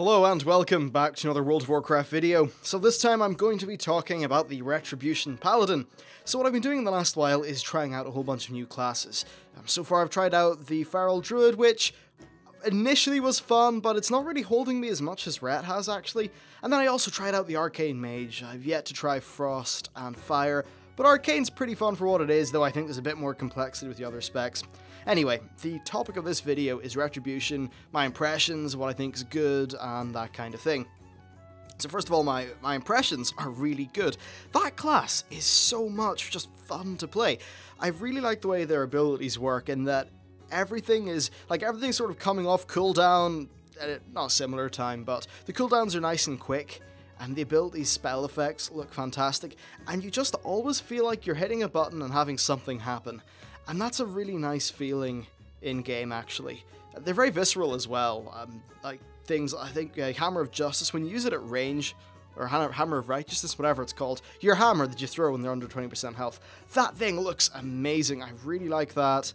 Hello and welcome back to another World of Warcraft video. So this time I'm going to be talking about the Retribution Paladin. So what I've been doing in the last while is trying out a whole bunch of new classes. So far I've tried out the Feral Druid, which initially was fun, but it's not really holding me as much as Ret has actually. And then I also tried out the Arcane Mage. I've yet to try Frost and Fire, but Arcane's pretty fun for what it is, though I think there's a bit more complexity with the other specs. Anyway, the topic of this video is Retribution, my impressions, what I think is good, and that kind of thing. So first of all, my impressions are really good. That class is so much just fun to play. I really like the way their abilities work, in that everything's sort of coming off cooldown at not a similar time, but the cooldowns are nice and quick, and the abilities' spell effects look fantastic, and you just always feel like you're hitting a button and having something happen. And that's a really nice feeling in-game, actually. They're very visceral as well. Like things, I think, Hammer of Justice, when you use it at range, or Hammer of Righteousness, whatever it's called, your hammer that you throw when they're under 20% health, that thing looks amazing. I really like that.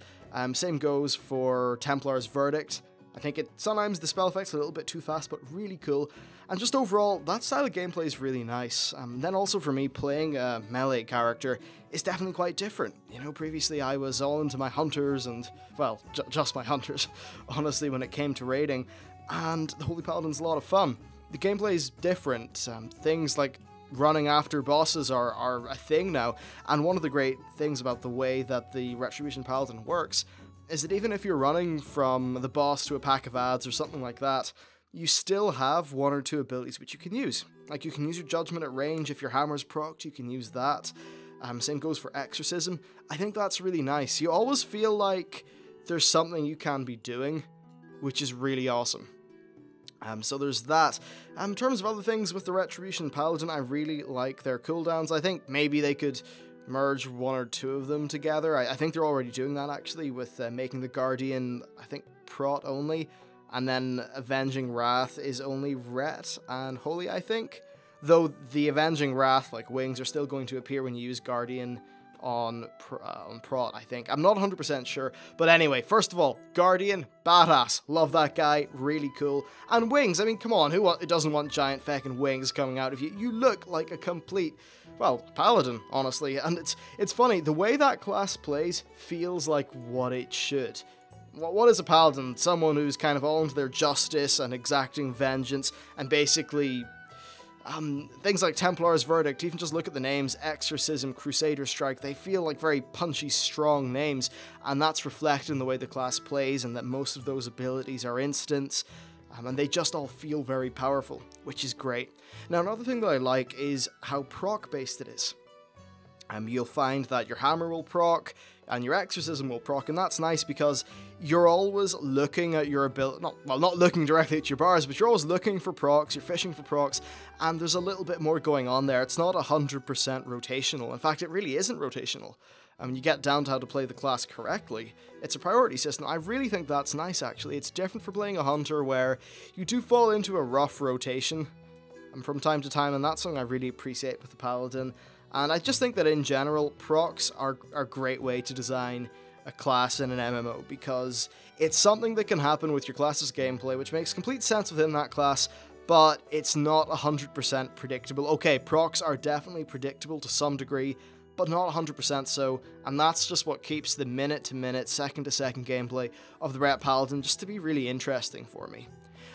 Same goes for Templar's Verdict. I think sometimes the spell effect's a little bit too fast, but really cool. And just overall, that style of gameplay is really nice. Then also for me, playing a melee character is definitely quite different. You know, previously I was all into my hunters and, well, just my hunters, honestly, when it came to raiding. And the Holy Paladin's a lot of fun. The gameplay is different. Things like running after bosses are a thing now. And one of the great things about the way that the Retribution Paladin works is that even if you're running from the boss to a pack of ads or something like that, you still have one or two abilities which you can use. Like, you can use your Judgment at range. If your hammer's procced, you can use that. Same goes for Exorcism. I think that's really nice. You always feel like there's something you can be doing, which is really awesome. So there's that. In terms of other things with the Retribution Paladin, I really like their cooldowns. I think maybe they could merge one or two of them together. I think they're already doing that, actually, with making the Guardian, I think, Prot only, and then Avenging Wrath is only Ret and Holy, I think. Though the Avenging Wrath, like wings, are still going to appear when you use Guardian on Prot, I think. I'm not 100% sure. But anyway, first of all, Guardian, badass. Love that guy, really cool. And wings, I mean, come on, who doesn't want giant feckin' wings coming out of you? You look like a complete, well, paladin, honestly. And it's funny, the way that class plays feels like what it should. What is a paladin? Someone who's kind of all into their justice and exacting vengeance, and basically things like Templar's Verdict, even just look at the names, Exorcism, Crusader Strike, they feel like very punchy, strong names, and that's reflected in the way the class plays, and that most of those abilities are instants, and they just all feel very powerful, which is great. Now, another thing that I like is how proc-based it is. You'll find that your hammer will proc, and your exorcism will proc, and that's nice because you're always looking at your ability, not looking directly at your bars, but you're always looking for procs, you're fishing for procs, and there's a little bit more going on there. It's not 100% rotational. In fact, it really isn't rotational. You get down to how to play the class correctly. It's a priority system. I really think that's nice, actually. It's different for playing a hunter where you do fall into a rough rotation from time to time, and that's something I really appreciate with the Paladin. And I just think that in general, procs are a great way to design a class in an MMO, because it's something that can happen with your class's gameplay, which makes complete sense within that class, but it's not 100% predictable. Okay, procs are definitely predictable to some degree, but not 100% so, and that's just what keeps the minute-to-minute, second-to-second gameplay of the Ret Paladin just to be really interesting for me.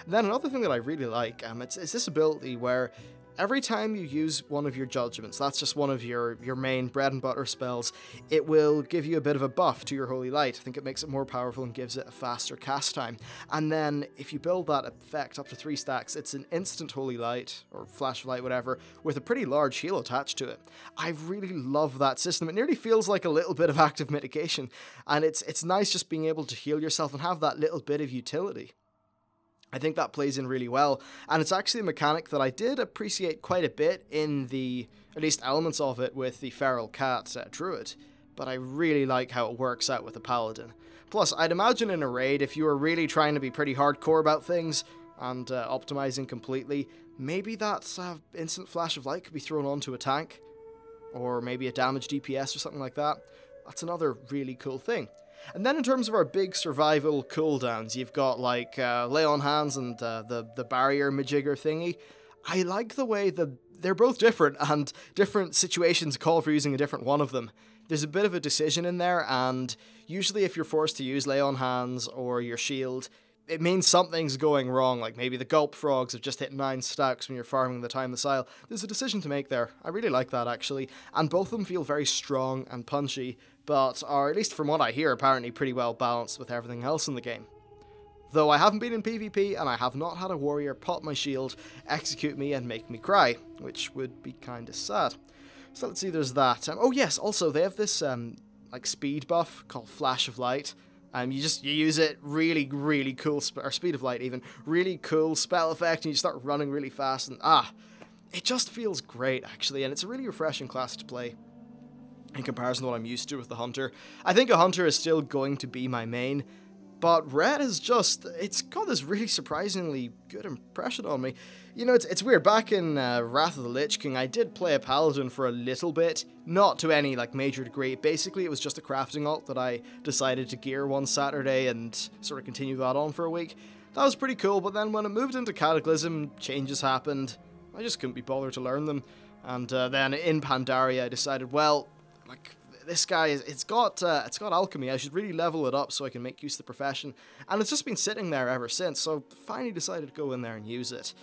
And then another thing that I really like, it's this ability where every time you use one of your judgments, that's just one of your main bread and butter spells, it will give you a bit of a buff to your Holy Light. I think it makes it more powerful and gives it a faster cast time. And then if you build that effect up to 3 stacks, it's an instant Holy Light, or Flash of Light, whatever, with a pretty large heal attached to it. I really love that system. It nearly feels like a little bit of active mitigation, and it's nice just being able to heal yourself and have that little bit of utility. I think that plays in really well, and it's actually a mechanic that I did appreciate quite a bit in the, at least elements of it, with the Feral Cat Druid, but I really like how it works out with the Paladin. Plus, I'd imagine in a raid, if you were really trying to be pretty hardcore about things, and optimizing completely, maybe that instant Flash of Light could be thrown onto a tank, or maybe a damage DPS or something like that. That's another really cool thing. And then in terms of our big survival cooldowns, you've got like Lay on Hands and the barrier majigger thingy. I like the way that they're both different, and different situations call for using a different one of them. There's a bit of a decision in there, and usually if you're forced to use Lay on Hands or your shield, it means something's going wrong, like maybe the gulp frogs have just hit 9 stacks when you're farming the Time of the Sile. There's a decision to make there. I really like that, actually, and both of them feel very strong and punchy, but are, at least from what I hear, apparently pretty well balanced with everything else in the game. Though I haven't been in PvP, and I have not had a warrior pop my shield, execute me, and make me cry, which would be kinda sad. So let's see, there's that. Oh yes, also, they have this, like, speed buff called Flash of Light. You use it, really cool, or Speed of Light even, really cool spell effect, and you start running really fast, and it just feels great, actually, and it's a really refreshing class to play in comparison to what I'm used to with the Hunter. I think a Hunter is still going to be my main, but Red is just, it's got this really surprisingly good impression on me. You know, it's weird, back in Wrath of the Lich King, I did play a Paladin for a little bit, not to any, like, major degree. Basically, it was just a crafting alt that I decided to gear one Saturday and sort of continue that on for a week. That was pretty cool, but then when it moved into Cataclysm, changes happened. I just couldn't be bothered to learn them. And then in Pandaria, I decided, well, like, this guy, it's got alchemy, I should really level it up so I can make use of the profession, and it's just been sitting there ever since, so finally decided to go in there and use it.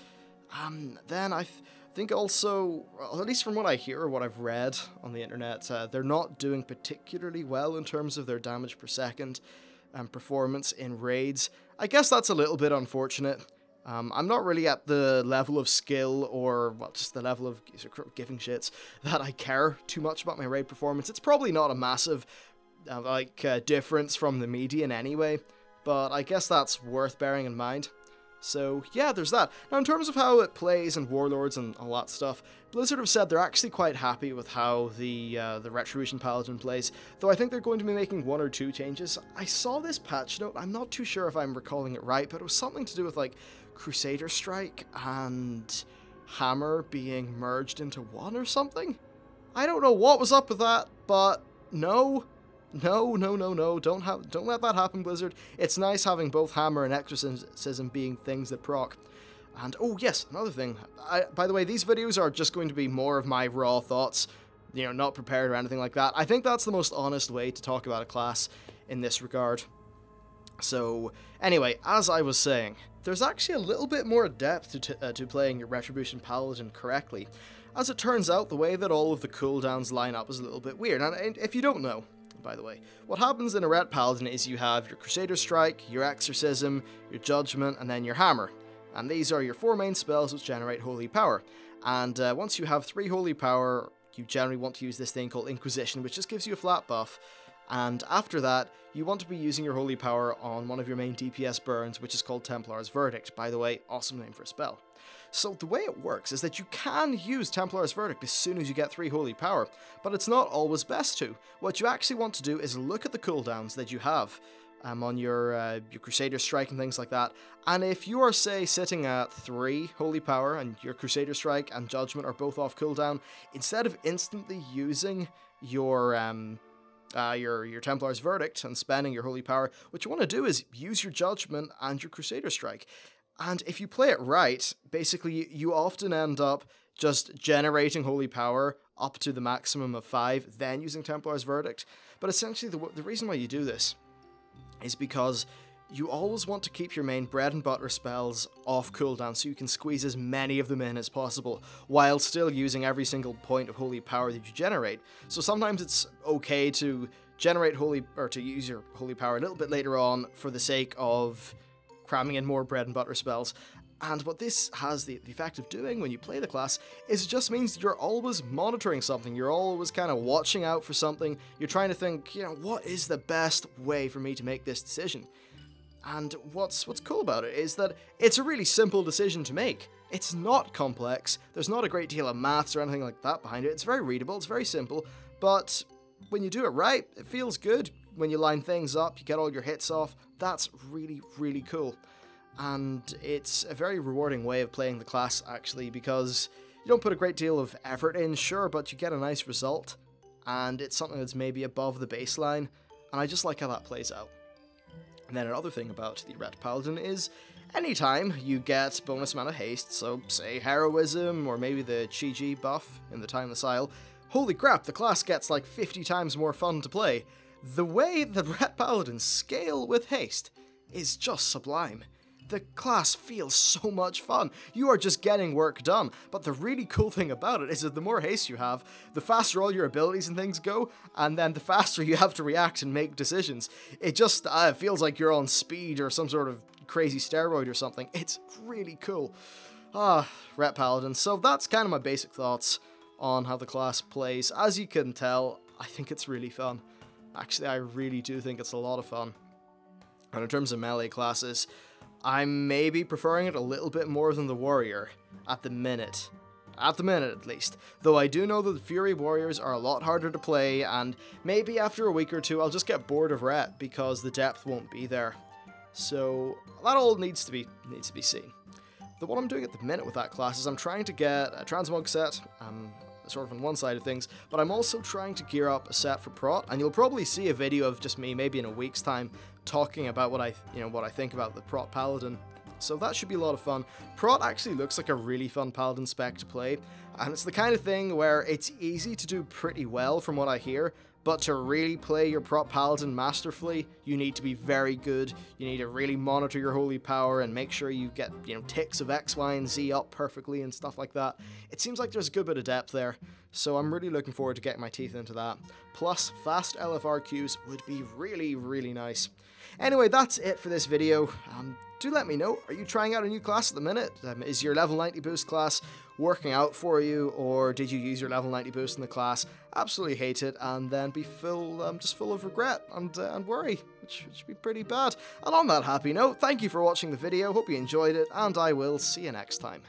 Then I think also, at least from what I hear or what I've read on the internet, they're not doing particularly well in terms of their damage per second and performance in raids. I guess that's a little bit unfortunate. I'm not really at the level of skill or, well, just the level of giving shits that I care too much about my raid performance. It's probably not a massive, difference from the median anyway, but I guess that's worth bearing in mind. So, yeah, there's that. Now, in terms of how it plays and Warlords and all that stuff, Blizzard have said they're actually quite happy with how the Retribution Paladin plays, though I think they're going to be making 1 or 2 changes. I saw this patch note, I'm not too sure if I'm recalling it right, but it was something to do with, like, Crusader Strike and Hammer being merged into one or something? I don't know what was up with that, but no, don't let that happen, Blizzard. It's nice having both Hammer and Exorcism being things that proc. And, oh yes, another thing, by the way, these videos are just going to be more of my raw thoughts, you know, not prepared or anything like that. I think that's the most honest way to talk about a class in this regard. So, anyway, as I was saying, there's actually a little bit more depth to playing your Retribution Paladin correctly. As it turns out, the way that all of the cooldowns line up is a little bit weird, and if you don't know, by the way, what happens in a Ret Paladin is you have your Crusader Strike, your Exorcism, your Judgment, and then your Hammer. And these are your 4 main spells which generate Holy Power. And once you have 3 Holy Power, you generally want to use this thing called Inquisition, which just gives you a flat buff. And after that, you want to be using your Holy Power on one of your main DPS burns, which is called Templar's Verdict. By the way, awesome name for a spell. So the way it works is that you can use Templar's Verdict as soon as you get 3 Holy Power, but it's not always best to. What you actually want to do is look at the cooldowns that you have on your Crusader Strike and things like that, and if you are, say, sitting at 3 Holy Power and your Crusader Strike and Judgment are both off cooldown, instead of instantly using your Templar's Verdict and spending your Holy Power, what you want to do is use your Judgment and your Crusader Strike. And if you play it right, basically you often end up just generating Holy Power up to the maximum of 5, then using Templar's Verdict. But essentially the reason why you do this is because you always want to keep your main bread and butter spells off cooldown so you can squeeze as many of them in as possible, while still using every single point of Holy Power that you generate. So sometimes it's okay to to use your Holy Power a little bit later on for the sake of cramming in more bread and butter spells. And what this has the effect of doing when you play the class is it just means you're always monitoring something, you're always kind of watching out for something, you're trying to think, you know, what is the best way for me to make this decision? And what's cool about it is that it's a really simple decision to make. It's not complex, there's not a great deal of maths or anything like that behind it, it's very readable, it's very simple, but when you do it right, it feels good. When you line things up, you get all your hits off, that's really, really cool. And it's a very rewarding way of playing the class, actually, because you don't put a great deal of effort in, sure, but you get a nice result, and it's something that's maybe above the baseline. and I just like how that plays out. And then another thing about the Ret Paladin is, anytime you get bonus amount of haste, so say heroism, or maybe the Chi buff in the Timeless Isle, holy crap, the class gets like 50 times more fun to play. The way the Ret Paladins scale with haste is just sublime. The class feels so much fun. You are just getting work done, but the really cool thing about it is that the more haste you have, the faster all your abilities and things go, and then the faster you have to react and make decisions. It just feels like you're on speed or some sort of crazy steroid or something. It's really cool. Ret Paladin. So that's kind of my basic thoughts on how the class plays. As you can tell, I think it's really fun. Actually, I really do think it's a lot of fun. And in terms of melee classes, I'm maybe preferring it a little bit more than the Warrior, at the minute. At the minute, at least. Though I do know that the Fury Warriors are a lot harder to play, and maybe after a week or two I'll just get bored of Ret because the depth won't be there. So that all needs to be seen. What I'm doing at the minute with that class is I'm trying to get a transmog set, sort of on one side of things, but I'm also trying to gear up a set for Prot, and you'll probably see a video of just me, maybe in a week's time, talking about what I think about the Prot Paladin. So that should be a lot of fun. Prot actually looks like a really fun Paladin spec to play, and it's the kind of thing where it's easy to do pretty well from what I hear, but to really play your Prot Paladin masterfully, you need to be very good. You need to really monitor your holy power and make sure you get, ticks of X, Y, and Z up perfectly and stuff like that. It seems like there's a good bit of depth there, so I'm really looking forward to getting my teeth into that. Plus, fast LFR queues would be really, really nice. Anyway, that's it for this video. Do let me know, are you trying out a new class at the minute? Is your level 90 boost class working out for you, or did you use your level 90 boost in the class, absolutely hate it, and then be just full of regret and worry, which would be pretty bad. And on that happy note, thank you for watching the video, hope you enjoyed it, and I will see you next time.